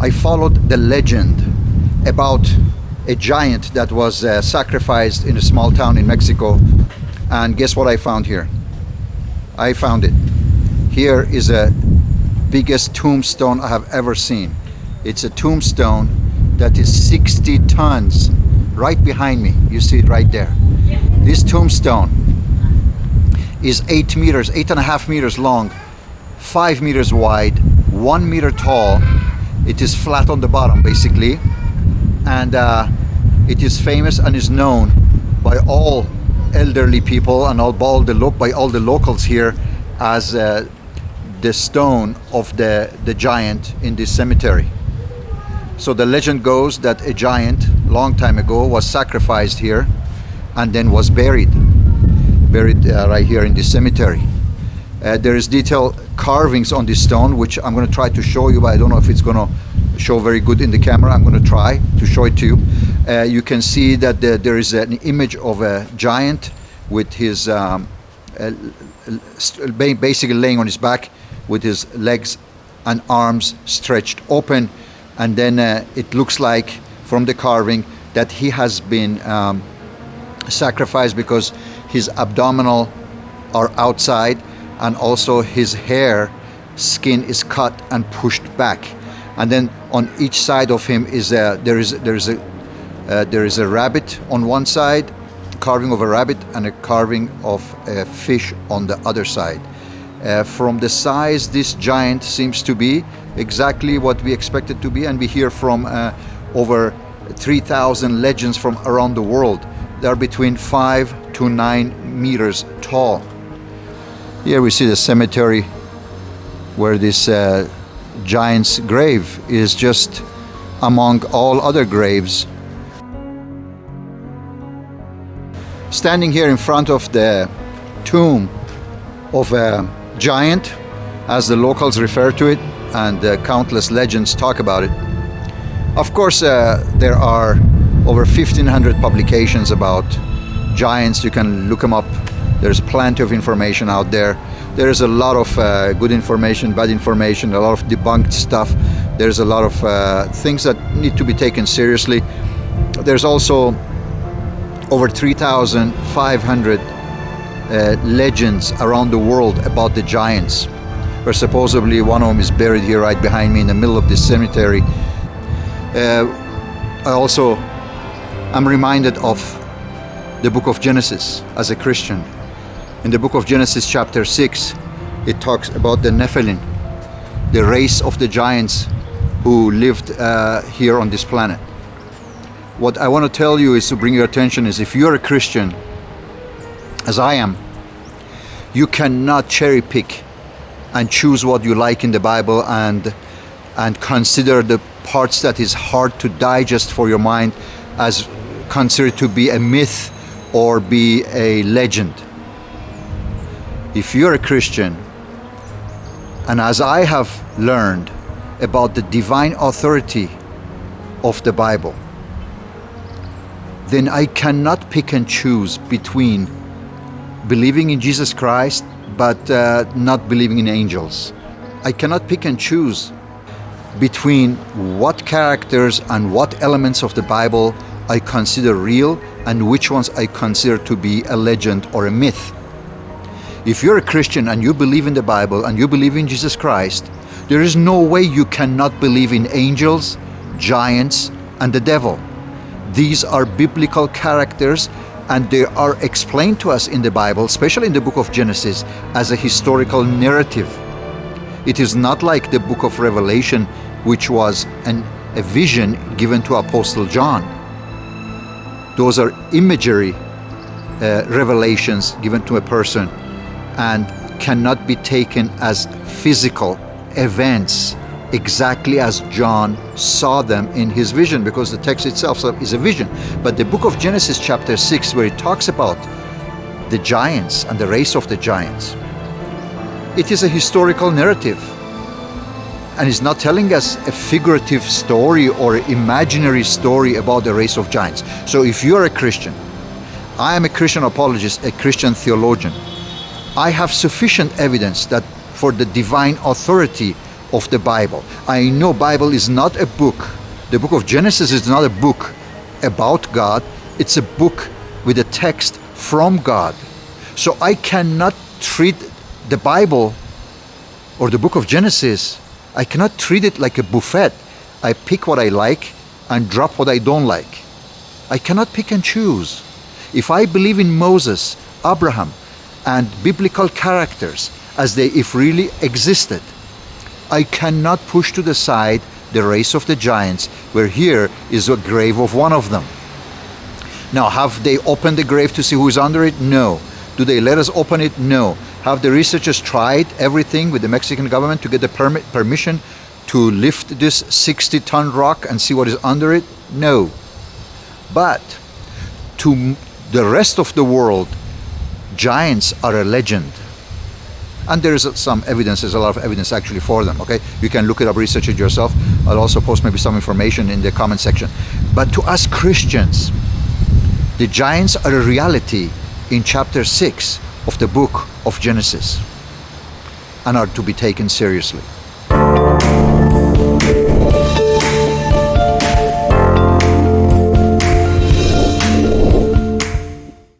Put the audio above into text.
I followed the legend about a giant that was sacrificed in a small town in Mexico. And guess what I found here? I found it. Here is a biggest tombstone I have ever seen. It's a tombstone that is 60 tons. Right behind me, you see it right there. This tombstone is 8 meters, 8.5 meters long, 5 meters wide, 1 meter tall. It is flat on the bottom basically, and it is famous and is known by all elderly people and by all the locals here as the stone of the giant in this cemetery. So the legend goes that a giant long time ago was sacrificed here and then was buried right here in this cemetery. There is detailed carvings on this stone, which I'm going to try to show you, but I don't know if it's going to show very good in the camera. I'm going to try to show it to you. You can see that there is an image of a giant with his basically laying on his back with his legs and arms stretched open, and then it looks like from the carving that he has been sacrificed because his abdominal are outside, and also his skin is cut and pushed back, and then on each side of him is there is a rabbit on one side, carving of a rabbit, and a carving of a fish on the other side. From the size, this giant seems to be exactly what we expect it to be, and we hear from over 3,000 legends from around the world. They are between 5 to 9 meters tall. Here we see the cemetery where this giant's grave is just among all other graves. Standing here in front of the tomb of a giant, as the locals refer to it, and countless legends talk about it. Of course, there are over 1,500 publications about giants. You can look them up. There's plenty of information out there. There is a lot of good information, bad information, a lot of debunked stuff. There's a lot of things that need to be taken seriously. There's also over 3,500 legends around the world about the giants, where supposedly one of them is buried here right behind me in the middle of this cemetery. I also am reminded of the book of Genesis as a Christian. In the book of Genesis chapter 6, it talks about the Nephilim, the race of the giants who lived here on this planet. What I want to tell you is to bring your attention is, if you're a Christian, as I am, you cannot cherry pick and choose what you like in the Bible and consider the parts that is hard to digest for your mind as considered to be a myth or be a legend. If you're a Christian, and as I have learned about the divine authority of the Bible, then I cannot pick and choose between believing in Jesus Christ but not believing in angels. I cannot pick and choose between what characters and what elements of the Bible I consider real and which ones I consider to be a legend or a myth. If you're a Christian and you believe in the Bible and you believe in Jesus Christ, there is no way you cannot believe in angels, giants, and the devil. These are biblical characters, and they are explained to us in the Bible, especially in the book of Genesis, as a historical narrative. It is not like the book of Revelation, which was a vision given to Apostle John. Those are imagery revelations given to a person and cannot be taken as physical events exactly as John saw them in his vision, because the text itself is a vision. But the book of Genesis chapter 6, where it talks about the giants and the race of the giants, it is a historical narrative, and it's not telling us a figurative story or imaginary story about the race of giants. So if you're a Christian, I am a Christian apologist, a Christian theologian, I have sufficient evidence that for the divine authority of the Bible. I know Bible is not a book. The book of Genesis is not a book about God. It's a book with a text from God. So I cannot treat the Bible or the book of Genesis, I cannot treat it like a buffet. I pick what I like and drop what I don't like. I cannot pick and choose. If I believe in Moses, Abraham, and biblical characters as they if really existed, I cannot push to the side the race of the giants, where here is a grave of one of them. Now, have they opened the grave to see who is under it? No. Do they let us open it? No. Have the researchers tried everything with the Mexican government to get the permission to lift this 60-ton rock and see what is under it? No. But to the rest of the world, giants are a legend. And there is some evidence, there's a lot of evidence actually for them, okay? You can look it up, research it yourself. I'll also post maybe some information in the comment section. But to us Christians, the giants are a reality in chapter 6 of the book of Genesis and are to be taken seriously.